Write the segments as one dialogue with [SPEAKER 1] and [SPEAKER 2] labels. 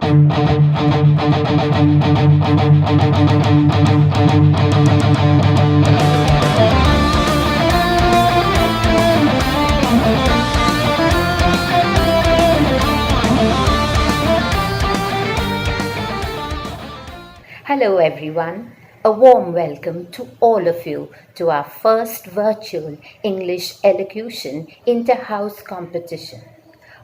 [SPEAKER 1] Hello, everyone. A warm welcome to all of you to our first virtual English Elocution inter-house competition.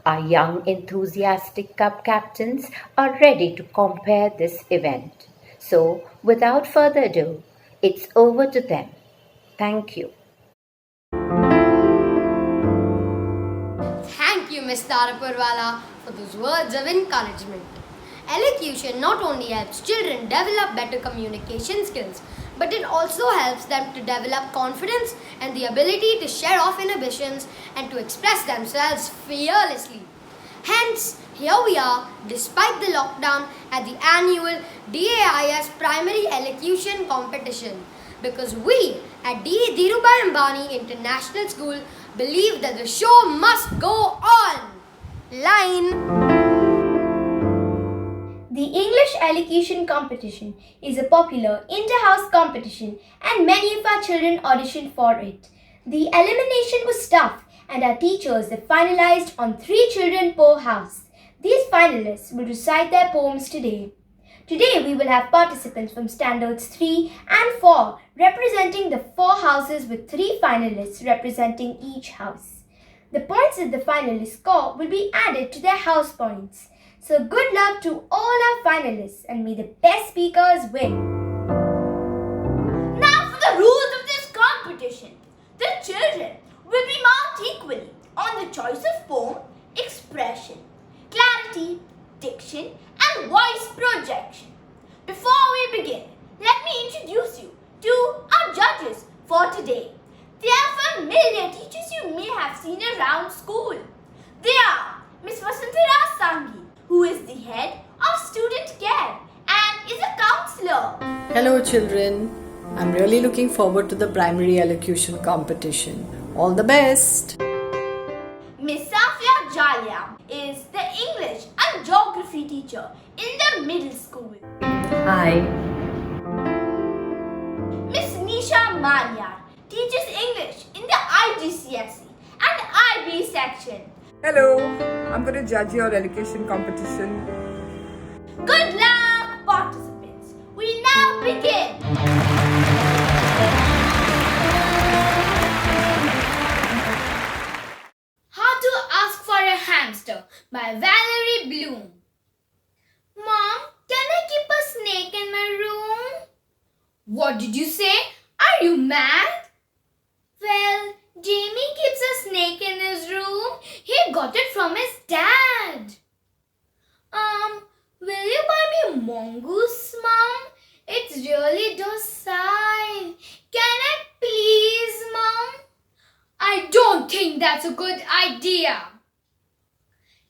[SPEAKER 1] Our young enthusiastic cup captains are ready to compare this event. So, without further ado, it's over to them. Thank you.
[SPEAKER 2] Thank you, Ms. Tarapurwala, for those words of encouragement. Elocution not only helps children develop better communication skills, but it also helps them to develop confidence and the ability to share off inhibitions and to express themselves fearlessly. Hence, here we are, despite the lockdown, at the annual DAIS Primary Elocution Competition, because we at D. Dhirubhai Ambani International School believe that the show must go on. Line.
[SPEAKER 3] The English Elocution Competition is a popular inter-house competition and many of our children auditioned for it. The elimination was tough and our teachers have finalized on 3 children per house. These finalists will recite their poems today. Today we will have participants from standards 3 and 4 representing the 4 houses with 3 finalists representing each house. The points that the finalists score will be added to their house points. So good luck to all our finalists and may the best speakers win.
[SPEAKER 4] Now for the rules of this competition. The children will be marked equally on the choice of poem, expression, clarity, diction and voice projection. Before we begin, let me introduce you to our judges for today. They are familiar teachers you may have seen around school. They are Miss Vasantara Sanghi, who is the head of student care and is a counselor.
[SPEAKER 5] Hello children, I'm really looking forward to the primary elocution competition. All the best!
[SPEAKER 4] Miss Safia Jalia is the English and Geography teacher in the middle school.
[SPEAKER 5] Hi!
[SPEAKER 4] Miss Nisha Manyar teaches English in the IGCSE and IB section.
[SPEAKER 6] Hello, I'm going to judge your elocution competition.
[SPEAKER 4] Good luck, participants. We now begin.
[SPEAKER 3] How to Ask for a Hamster by Valerie Bloom. Mom, can I keep a snake in my room? What did you say? Are you mad? Well, Jamie keeps a snake in his room. He got it from his dad. Will you buy me mongoose, Mom? It's really docile. Can I please, Mom? I don't think that's a good idea.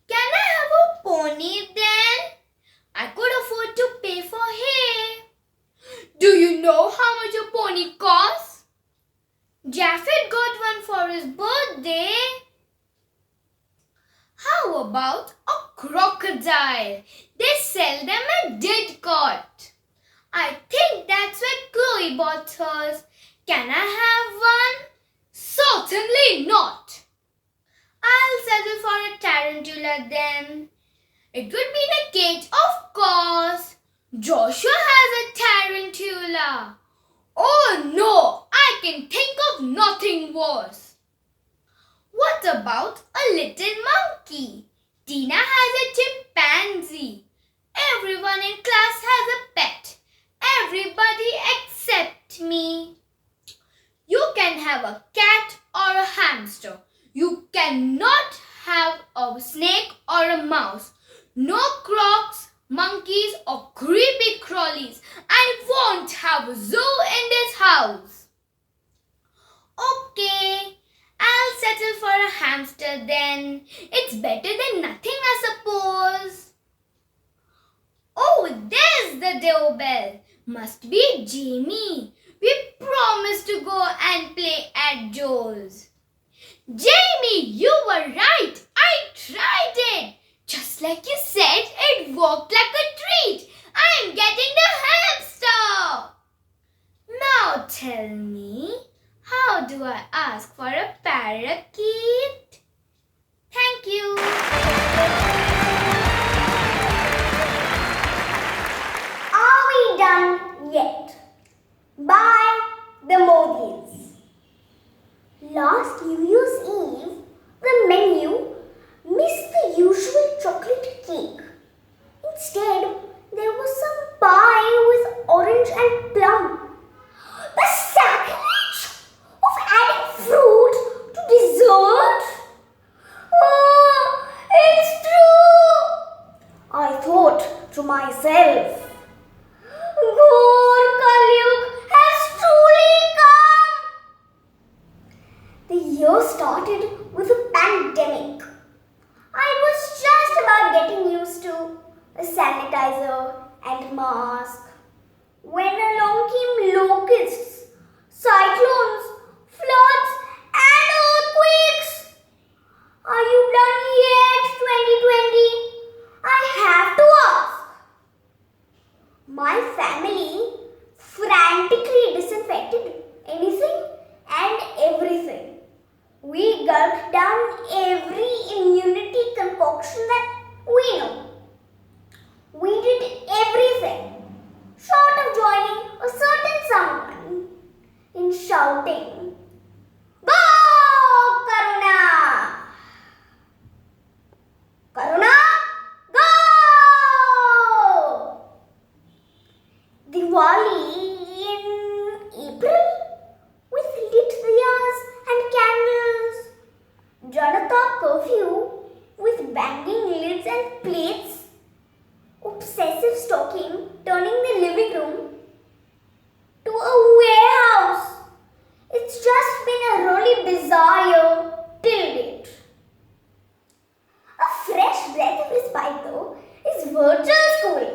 [SPEAKER 3] Can I have a pony then? I could afford to pay for hay. Do you know how much a pony costs? Japheth got one for his birthday. How about a crocodile? They sell them at Didcot. I think that's where Chloe bought hers. Can I have one? Certainly not. I'll settle for a tarantula then. It would be a cage, of course. Joshua has a tarantula. Oh no, I can think of nothing worse. What about a little monkey? Tina has a chimpanzee. Everyone in class has a pet. Everybody except me. You can have a cat or a hamster. You cannot have a snake or a mouse. No crocs, monkeys or creepy crawlies. I won't have a zoo in this house. Okay, I'll settle for a hamster then. It's better than nothing, I suppose. Oh, there's the doorbell. Must be Jamie. We promised to go and play at Joe's. Jamie, you were right. I tried it. Just like you said, it walked like a treat. I'm getting the hamster. Now tell me, how do I ask for a parakeet? Thank you.
[SPEAKER 7] Are we done yet? By the Modis. Last New Year's Eve, the menu missed the usual chocolate cake. Instead, there was some pie with orange and plum. The sacrilege of adding fruit to dessert? Oh, it's true! I thought to myself, Ghor Kalyug has truly come! The year started with a pandemic. I was just about getting used to a sanitizer and mask when along came locusts, cyclones, floods, and earthquakes. Are you done yet, 2020? I have to ask. My family frantically disinfected anything and everything. We gulped down every immunity concoction that we know. We did everything short of joining a certain someone in shouting, "Go, Karuna! Karuna, go!" Diwali in April with lit diyas and candles. Janata curfew with banging lids and plates. Obsessive stocking turning the living room to a warehouse. It's just been a really bizarre year till date. A fresh breath of respite though is virtual school.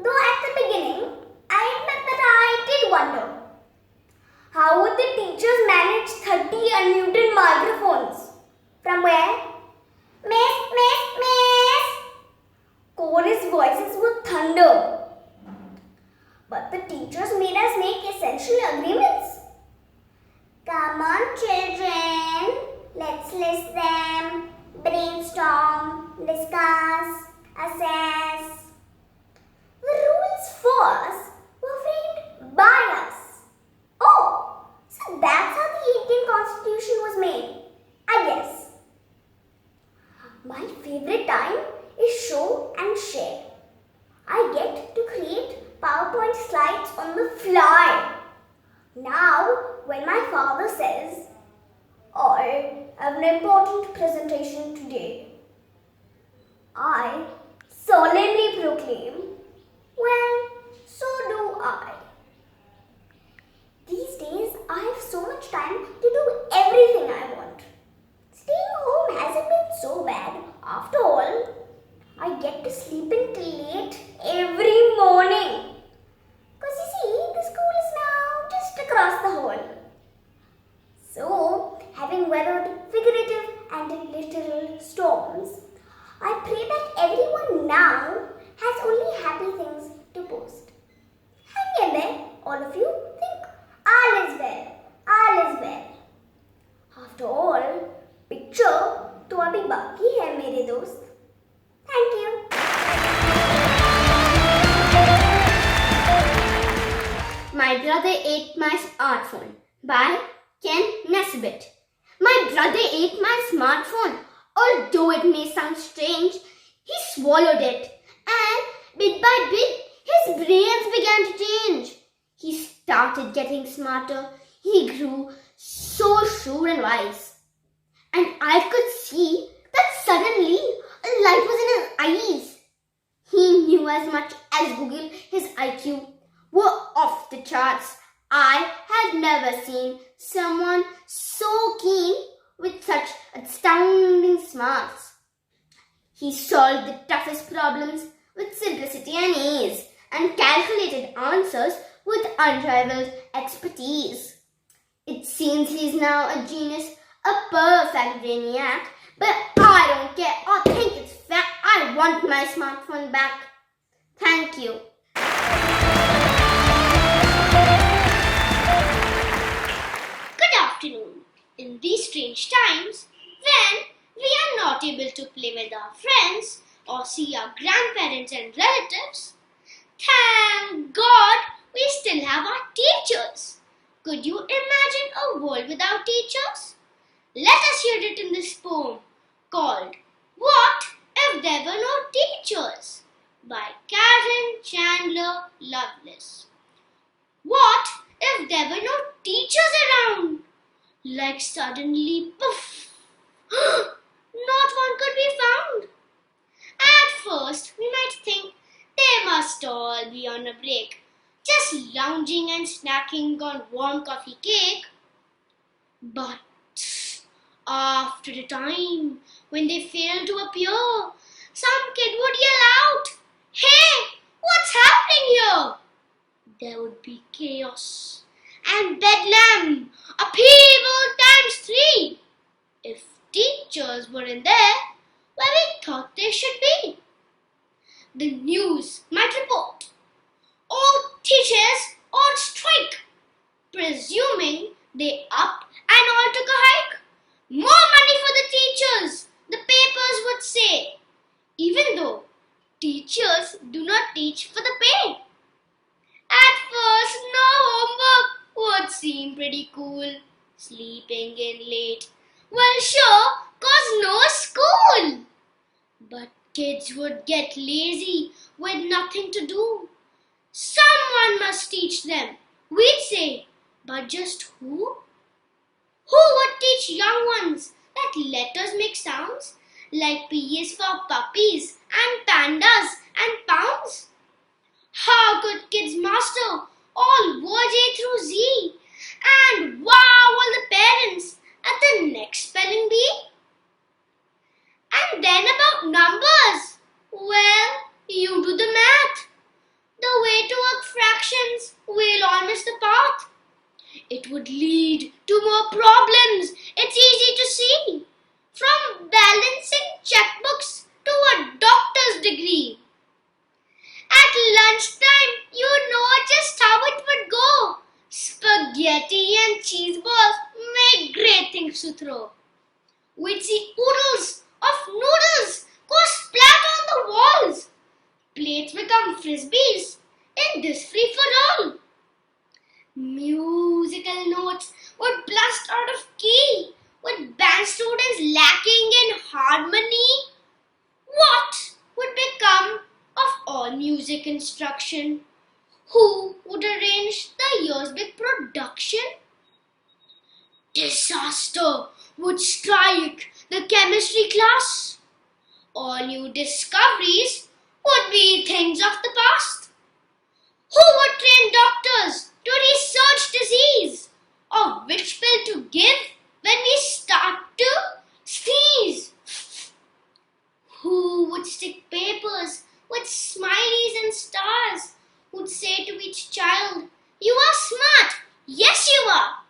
[SPEAKER 7] Though at the beginning, I admit that I did wonder, how would the teachers manage 30 unmuted microphones? From where? Miss, miss, miss. Chorus voices were thunder. But the teachers made us make essential agreements. Come on, children. Let's list them, brainstorm, discuss, assess. The rules for us were framed by us. Oh, so that's how the Indian Constitution was made, I guess. My favorite time is show and share. I get to create PowerPoint slides on the fly. Now, when my father says, "I have an important presentation today," I solemnly proclaim, "Well, so do I." These days, I have so much time to do everything I want. Staying home hasn't been so bad. After all, I get to sleep in till late every morning. Because you see, the school is now just across the hall. So, having weathered figurative and literal storms, I pray that everyone now has only happy things to post. Hang in there, all of you. Think all is well, all is well. After all, picture तो अभी बाकी है मेरे दोस्त. Thank you.
[SPEAKER 3] My Brother Ate My Smartphone by Ken Nesbitt. My brother ate my smartphone. Although it may sound strange, he swallowed it, and bit by bit, his brains began to change. He started getting smarter. He grew so shrewd and wise. And I could see that suddenly a light was in his eyes. He knew as much as Google. His IQ were off the charts. I had never seen someone so keen with such astounding smarts. He solved the toughest problems with simplicity and ease, and calculated answers with unrivaled expertise. It seems he's now a genius, a perfect brainiac, but I don't care or think it's fact.
[SPEAKER 7] I want my smartphone back. Thank you.
[SPEAKER 3] Good afternoon. In these strange times, when we are not able to play with our friends or see our grandparents and relatives, thank God we still have our teachers. Could you imagine a world without teachers? Let us hear it in this poem called What If There Were No Teachers? By Karen Chandler Lovelace. What if there were no teachers around? Like suddenly, poof, not one could be found. At first, we might think they must all be on a break, just lounging and snacking on warm coffee cake. But after a time, when they fail to appear, some kid would yell out, "Hey, what's happening here?" There would be chaos and bedlam, upheaval times 3. If teachers weren't there where we thought they should be. The news might report all teachers on strike, presuming they up and all took a hike. More money for the teachers, the papers would say, even though teachers do not teach for the pay. At first, no homework would seem pretty cool. Sleeping in late, well, sure, cause no school. But kids would get lazy with nothing to do. Someone must teach them, we'd say, but just who? Who would teach young ones that letters make sounds like P is for puppies and pandas and pounds? How could kids master all words A through Z and wow all the parents at the next spelling bee? And then about numbers, well, you do the math. The way to work fractions, we'll all miss the path. It would lead to more problems, it's easy to see. From balancing checkbooks to a doctor's degree. At lunchtime, you know just how it would go. Spaghetti and cheese balls make great things to throw. We'd see oodles of noodles go splat on the walls. Plates become frisbees in this free-for-all. Musical notes would blast out of key with band students lacking in harmony. What would become of all music instruction? Who would arrange the year's big production? Disaster would strike the chemistry class. All new discoveries would be things of the past. Who would train doctors to research disease? Or which pill to give when we start to sneeze? Who would stick papers with smileys and stars? Who'd say to each child, "You are smart, yes you are."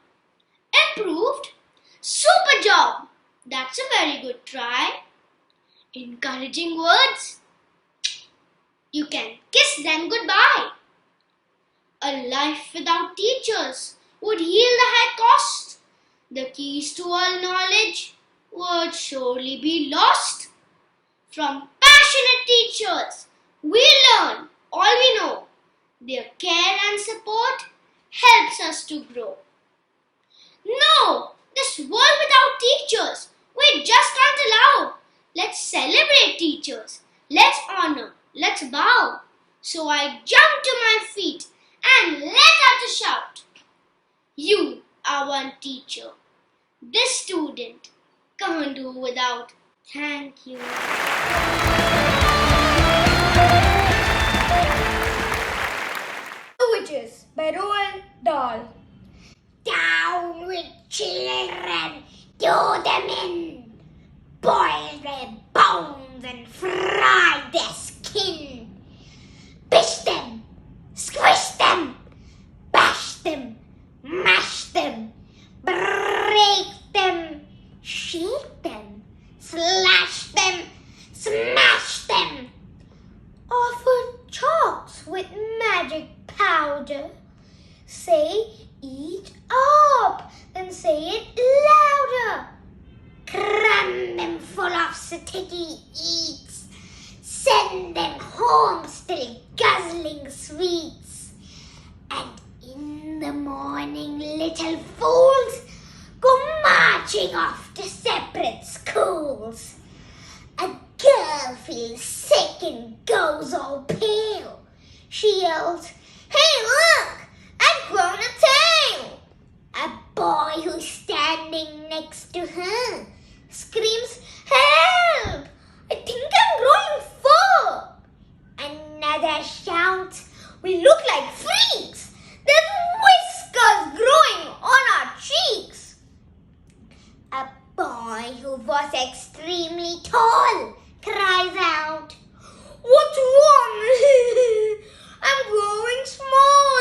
[SPEAKER 3] Improved? Super job! That's a very good try. Encouraging words? You can kiss them goodbye. A life without teachers would yield a high cost. The keys to all knowledge would surely be lost. From passionate teachers, we learn all we know. Their care and support helps us to grow. No, this world without teachers, we just can't allow. Let's celebrate teachers. Let's honor. Let's bow. So I jump to my feet and let out a shout. You are one teacher. This student can't do without. Thank you.
[SPEAKER 7] Witches by Roald Dahl. Down with children, do them in, boil their bones and fry their skin, bish them, squish them, bash them, mash them, break them, shake them, slash them, smash Say eat up. Then say it louder. Cram them full of sticky eats. Send them home still guzzling sweets. And in the morning, little fools go marching off to separate schools. A girl feels sick and goes all pale. She yells, "Hey, look! I've grown a tail!" A boy who's standing next to her screams, "Help! I think I'm growing fur!" Another shouts, "We look like freaks! There's whiskers growing on our cheeks!" A boy who was extremely tall cries out, "What's wrong? I'm growing small."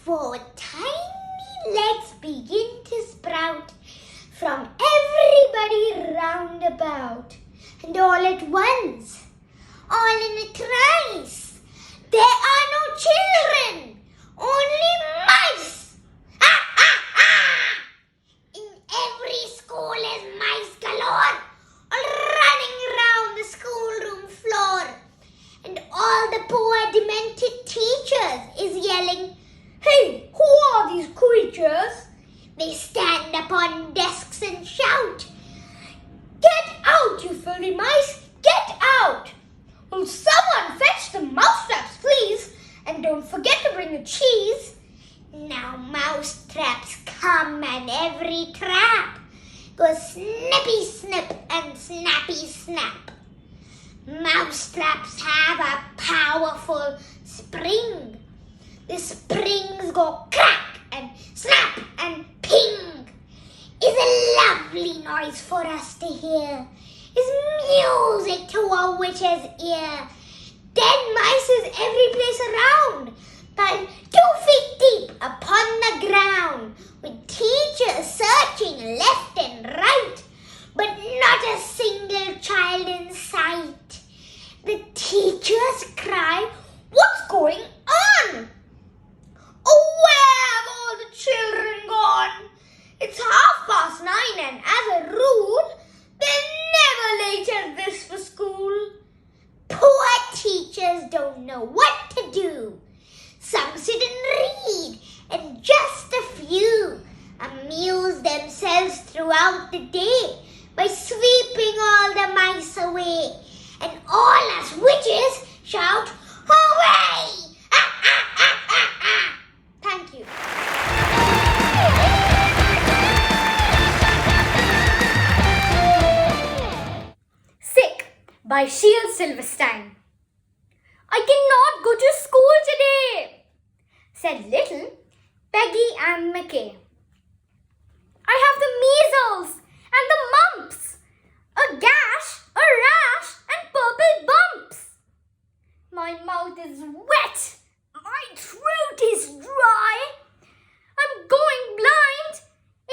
[SPEAKER 7] 4 tiny legs begin to sprout from everybody round about. And all at once, all in a trice, there are no children, only mice. Ah, ah, ah! In every school is mice galore, all running round the schoolroom floor. And all the poor demented teachers is yelling, "Hey, who are these creatures?" They stand upon desks and shout, "Get out, you filthy mice! Get out! Will someone fetch the mousetraps, please? And don't forget to bring the cheese." Now mousetraps come and every trap goes snippy snip and snappy snap. Mousetraps have a powerful spring. The springs go crack and snap and ping. Is a lovely noise for us to hear. Is music to a witch's ear. Dead mice is every place around, piled 2 feet deep upon the ground, with teachers searching left and right, but not a single child in sight. The teachers cry, "What's going on? Oh, where have all the children gone? It's 9:30 and as a rule, they're never late as this for school." Poor teachers don't know what to do. Some sit and read, and just a few amuse themselves throughout the day by sweeping all the mice away. And all us witches shout, "Hooray! Ah, ah, ah, ah, ah." Thank you.
[SPEAKER 3] Sick by Shield Silverstein. "I cannot go to school today," said little Peggy Ann McKay. "I have the measles and the mumps, a gash, a rash, and purple bumps. My mouth is wet, my throat is dry. I'm going blind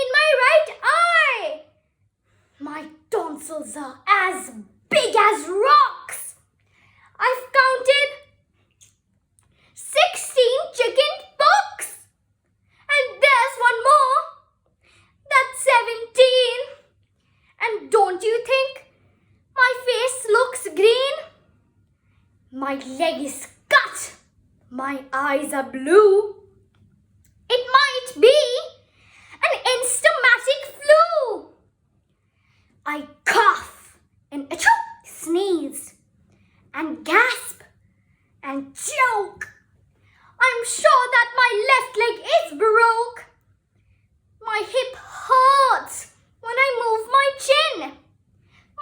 [SPEAKER 3] in my right eye. My tonsils are as big as rocks. I've counted 16 chicken pox. And there's one more. That's 17. And don't you think my face looks green? My leg is cut. My eyes are blue. It might be an instamatic flu. I cough and achoo, sneeze and gasp and choke. I'm sure that my left leg is broke. My hip hurts when I move my chin.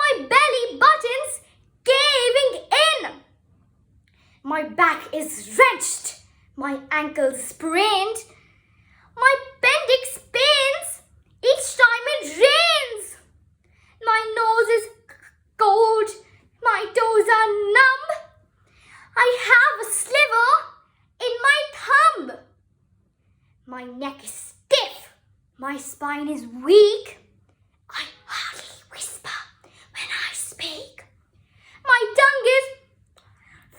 [SPEAKER 3] My belly button's caving in. My back is wrenched. My ankle's sprained. My appendix pains each time it rains. My nose is cold. My toes are numb. I have a sliver in my thumb. My neck is stiff. My spine is weak. I hardly whisper when I speak. My tongue is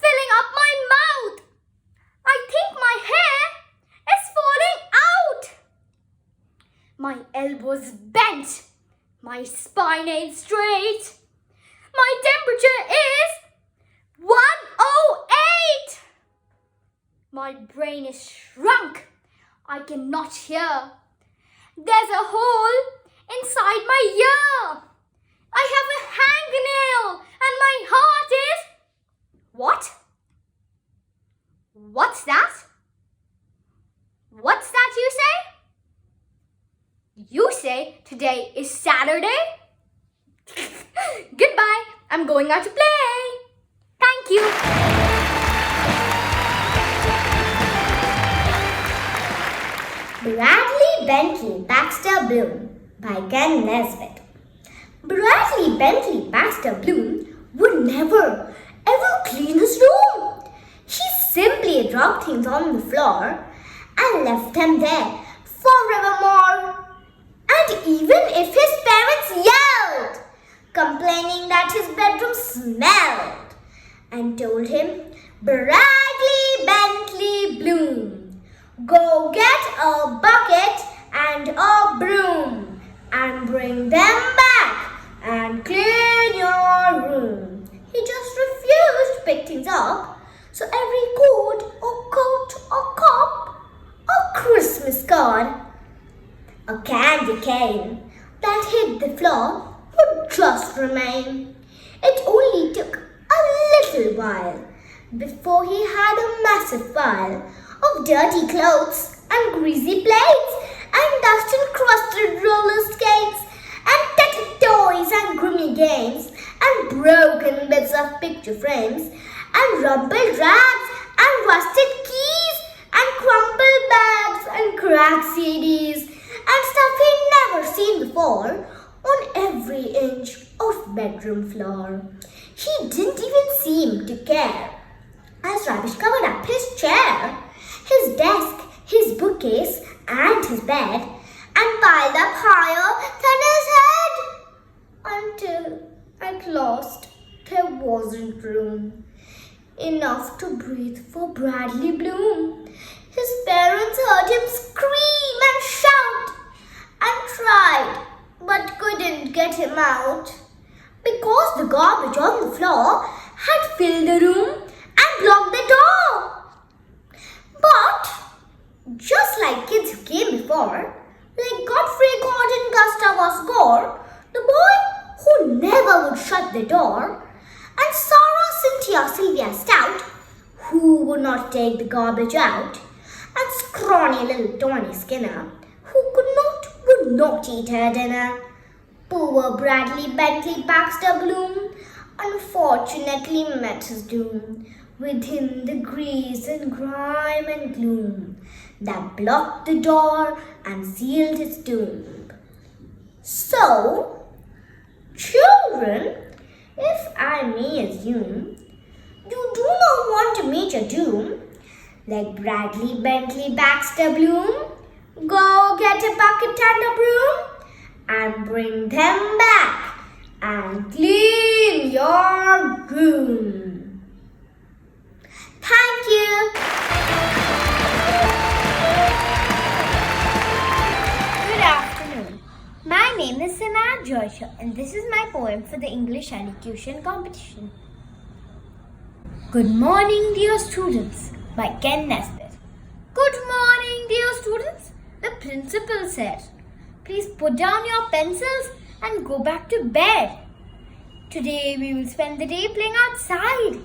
[SPEAKER 3] filling up my mouth. I think my hair elbows bent. My spine ain't straight. My temperature is 108. My brain is shrunk. I cannot hear. There's a hole inside my ear. I have a hangnail and my heart is... What? What's that? What's that you say? You say today is Saturday? Goodbye. I'm going out to play. Thank you.
[SPEAKER 7] Bradley Bentley Baxter Bloom by Ken Nesbitt. Bradley Bentley Baxter Bloom would never ever clean his room. He simply dropped things on the floor and left them there forevermore. And even if his parents yelled, complaining that his bedroom smelled, and told him, Bradley Bentley Bloom, go get a bucket and a broom and bring them back and clean your room. He just refused to pick things up, so every coat or cup, a Christmas card, a candy cane that hit the floor would just remain. It only took a little while before he had a massive pile of dirty clothes and greasy plates and dust-encrusted roller skates and tattered toys and grimy games and broken bits of picture frames and rumpled rags and rusted keys and crumpled bags and cracked CDs and stuff he'd never seen before on every inch of bedroom floor. He didn't even seem to care, as rubbish covered up his chair, his desk, his bookcase, and his bed, and piled up higher than his head, until at last there wasn't room enough to breathe for Bradley Bloom. His parents heard him scream and shout and tried, but couldn't get him out because the garbage on the floor had filled the room and blocked the door. But just like kids who came before, like Godfrey Gordon Gustavus Gore, the boy who never would shut the door, and Sarah Cynthia Sylvia Stout, who would not take the garbage out, and scrawny little Tony Skinner, who would not eat her dinner. Poor Bradley Bentley Baxter Bloom unfortunately met his doom. Within the grease and grime and gloom that blocked the door and sealed his doom. So, children, if I may assume, you do not want to meet your doom, like Bradley Bentley Baxter Bloom, go get a bucket and a broom and bring them back and clean your room. Thank you.
[SPEAKER 3] Good afternoon. My name is Samad Joshua and this is my poem for the English Elocution competition. Good morning, dear students, by Ken Nesbitt. Good morning, dear students, the principal said. Please put down your pencils and go back to bed. Today we will spend the day playing outside.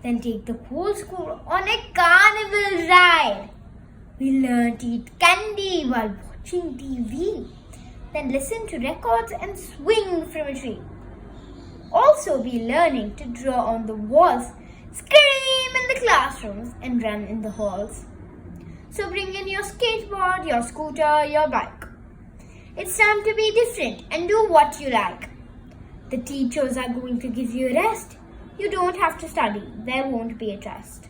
[SPEAKER 3] Then take the whole school on a carnival ride. We learn to eat candy while watching TV. Then listen to records and swing from a tree. Also be learning to draw on the walls, scream in the classrooms and run in the halls. So bring in your skateboard, your scooter, your bike. It's time to be different and do what you like. The teachers are going to give you a rest. You don't have to study. There won't be a test.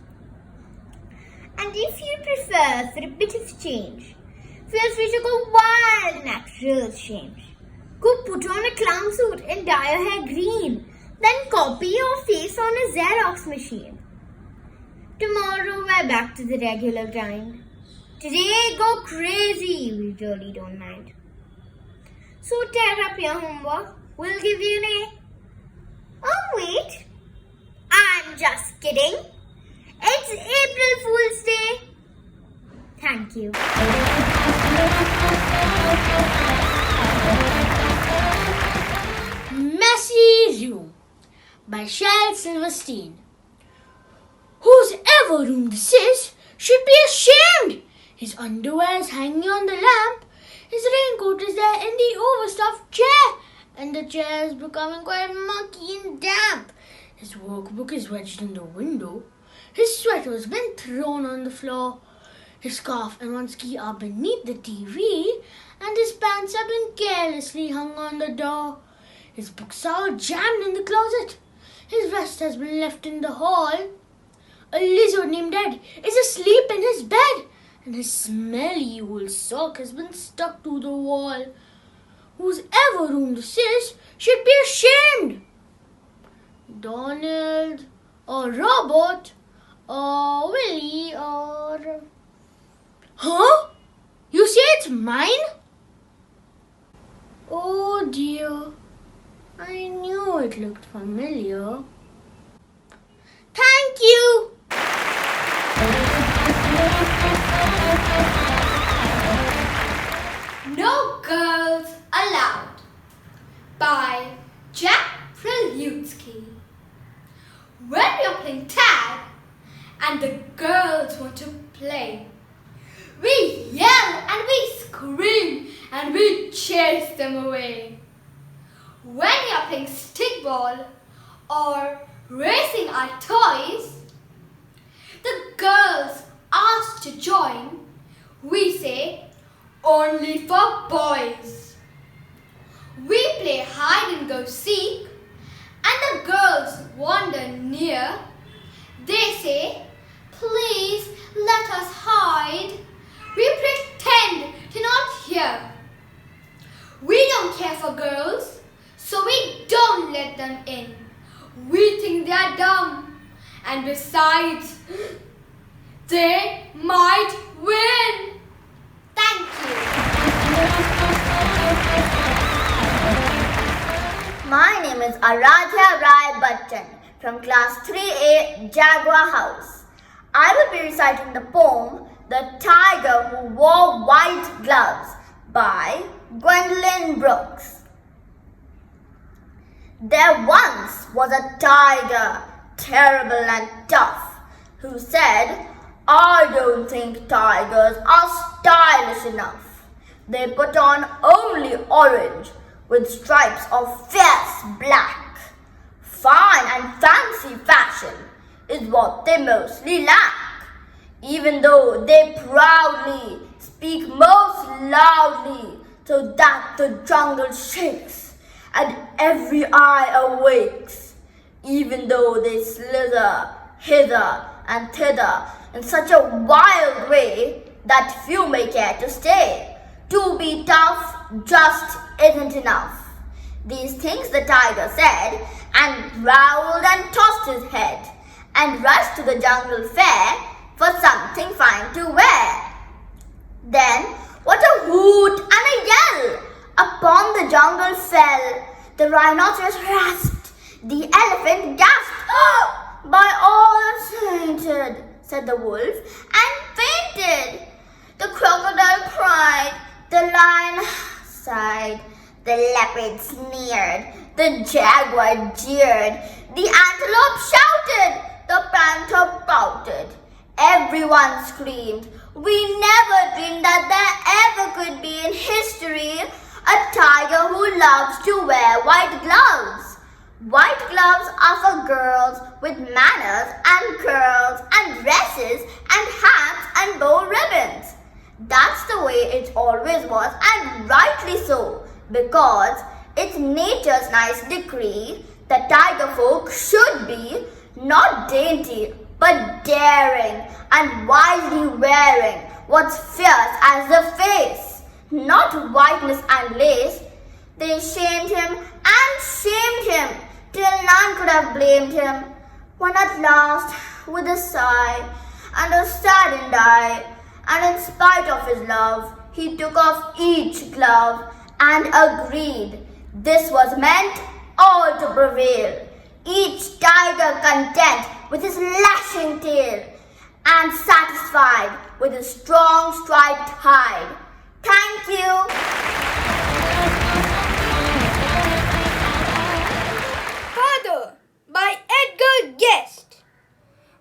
[SPEAKER 3] And if you prefer for a bit of change, feel free to go wild and act real change. Go put on a clown suit and dye your hair green. Then copy your face on a Xerox machine. Tomorrow we're back to the regular grind. Today go crazy, we really don't mind.
[SPEAKER 7] So tear up your homework. We'll give you an A. Oh wait, I'm just kidding. It's April Fool's Day. Thank you.
[SPEAKER 3] Messy Room by Shel Silverstein. Whose ever room this is should be ashamed. His underwear is hanging on the lamp. His raincoat is there in the overstuffed chair, and the chair is becoming quite mucky and damp. His workbook is wedged in the window. His sweater has been thrown on the floor. His scarf and one ski are beneath the TV, and his pants have been carelessly hung on the door. His books are jammed in the closet. His vest has been left in the hall. A lizard named Ed is asleep in his bed, and his smelly old sock has been stuck to the wall. Whose ever room this is should be ashamed. Donald, or Robert, or Willie, or... Huh? You say it's mine? Oh dear, I knew it looked familiar. Thank you.
[SPEAKER 2] No Girls Allowed by Jack Prelutsky. When you're playing tag and the girls want to play, we yell and we scream and we chase them away. When you're playing stickball or racing our toys, the girls ask to join. We say, only for boys. We play hide and go seek, and the girls wander near. They say, please let us hide. We pretend to not hear. We don't care for girls, so we don't let them in. We think they are dumb, and besides, they might win. Thank you.
[SPEAKER 7] My name is Aradhya Rai Bachchan from class 3A Jaguar House. I will be reciting the poem The Tiger Who Wore White Gloves by Gwendolyn Brooks. There once was a tiger, terrible and tough, who said, I don't think tigers are stylish enough. They put on only orange with stripes of fierce black. Fine and fancy fashion is what they mostly lack, even though they proudly speak most loudly so that the jungle shakes and every eye awakes, even though they slither hither and thither in such a wild way that few may care to stay. To be tough just isn't enough. These things the tiger said, and growled and tossed his head, and rushed to the jungle fair for something fine to wear. Then what a hoot and a yell! Upon the jungle fell. The rhinoceros rasped, the elephant gasped. Oh, by all that's sainted, said the wolf, and fainted. The crocodile cried, the lion sighed, the leopard sneered, the jaguar jeered, the antelope shouted, the panther pouted. Everyone screamed, we never dreamed that there ever could be in history a tiger who loves to wear white gloves. White gloves are for girls with manners and curls and dresses and hats and bow ribbons. That's the way it always was, and rightly so, because it's nature's nice decree that tiger folk should be not dainty but daring and wisely wearing what's fierce as the face, not whiteness and lace. They shamed him and shamed him till none could have blamed him, when at last, with a sigh and a saddened eye, and in spite of his love, he took off each glove and agreed this was meant all to prevail, each tiger content with his lashing tail and satisfied with his strong striped hide. Thank you.
[SPEAKER 3] Father by Edgar Guest.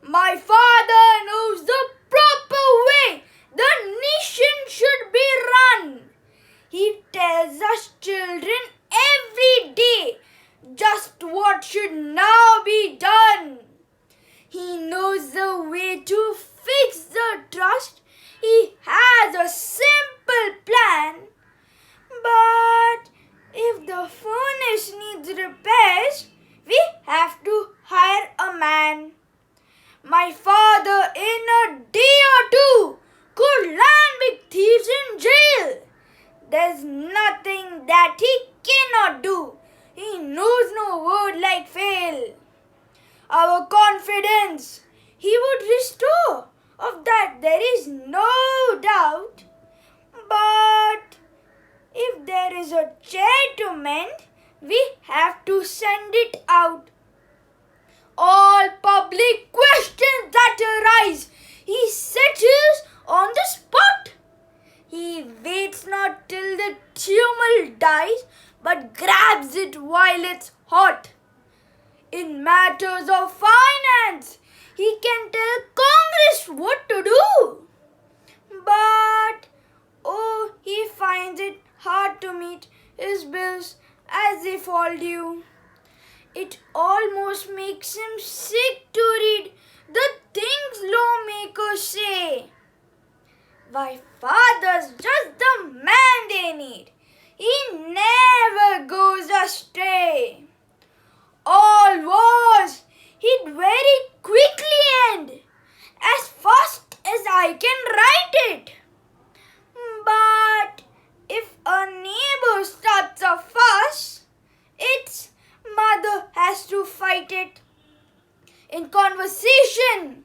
[SPEAKER 3] My father knows the proper way the nation should be run. He tells us children every day just what should now be done. He knows the way to fix the trust. He has a simple plan. But if the furnace needs repairs, we have to hire a man. My father in a day or two could land big thieves in jail. There's nothing that he cannot do. He knows no word like fail. Our confidence he would restore, of that there is no doubt. But if there is a chair to mend, we have to send it out. All public questions that arise, he settles on the spot. He waits not till the tumult dies, but grabs it while it's hot. In matters of finance, he can tell Congress what to do. But, oh, he finds it hard to meet his bills as they fall due. It almost makes him sick to read the things lawmakers say. Why, father's just the man they need. He never goes astray. All wars he'd very quickly end, as fast as I can write it. But if a neighbor starts a fuss, its mother has to fight it. In conversation,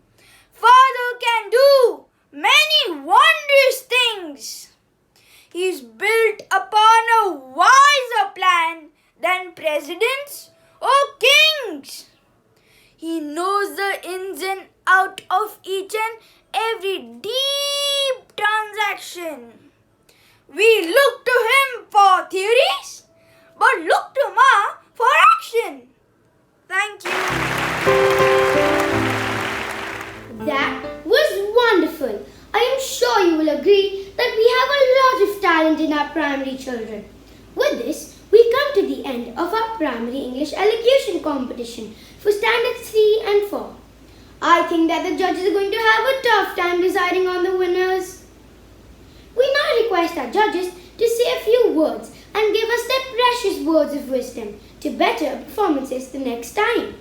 [SPEAKER 3] father can do many wondrous things. He's built upon a wiser plan than presidents or kings. He knows the ins and out of each and every deep transaction. We look to him for theories, but look to Ma for action. Thank you.
[SPEAKER 2] That was wonderful. I am sure you will agree that we have a lot of talent in our primary children. With this, we come to the end of our primary English elocution competition for standards 3 and 4. I think that the judges are going to have a tough time deciding on the winners. We now request our judges to say a few words and give us their precious words of wisdom to better performances the next time.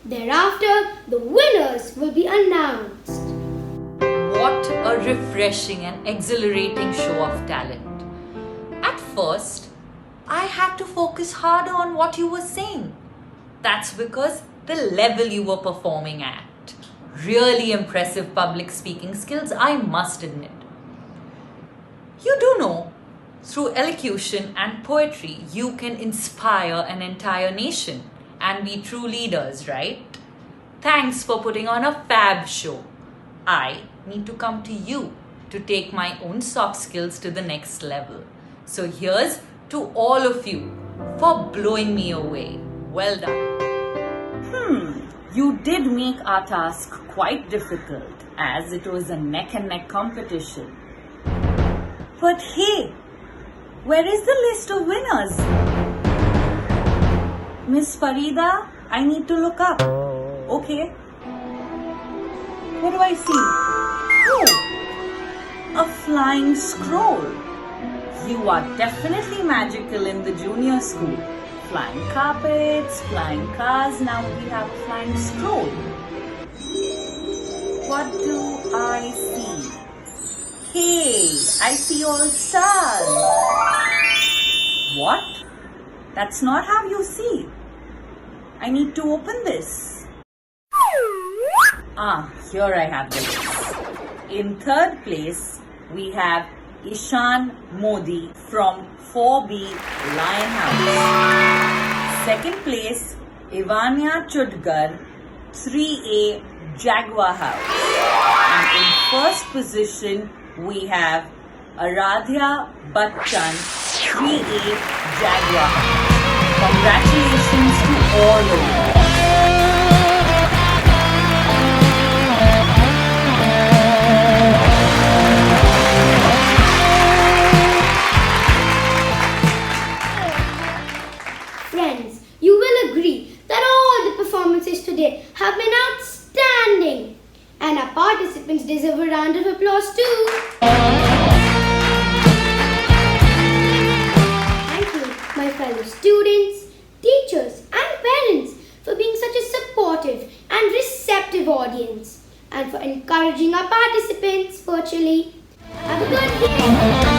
[SPEAKER 2] Thereafter, the winners will be announced.
[SPEAKER 8] What a refreshing and exhilarating show of talent. At first, I had to focus harder on what you were saying. That's because the level you were performing at. Really impressive public speaking skills, I must admit. You do know, through elocution and poetry, you can inspire an entire nation and be true leaders, right? Thanks for putting on a fab show. I need to come to you to take my own soft skills to the next level. So here's to all of you for blowing me away. Well done.
[SPEAKER 9] You did make our task quite difficult, as it was a neck-and-neck competition. But hey, where is the list of winners? Miss Farida, I need to look up. Okay. What do I see? Oh, a flying scroll. You are definitely magical in the junior school. Flying carpets, flying cars, now we have a flying scroll. What do I see? Hey, I see all stars. What? That's not how you see. I need to open this. Here I have this. In third place, we have Ishan Modi from 4B Lionhouse. Second place, Ivania Chudgar, 3A Jaguar House. And in first position, we have Aradhya Bachchan, 3A Jaguar House. Congratulations to all of you.
[SPEAKER 2] Friends, you will agree that all the performances today have been outstanding. And our participants deserve a round of applause too. Thank you, my fellow students, teachers and parents for being such a supportive and receptive audience and for encouraging our participants virtually. Have a good day.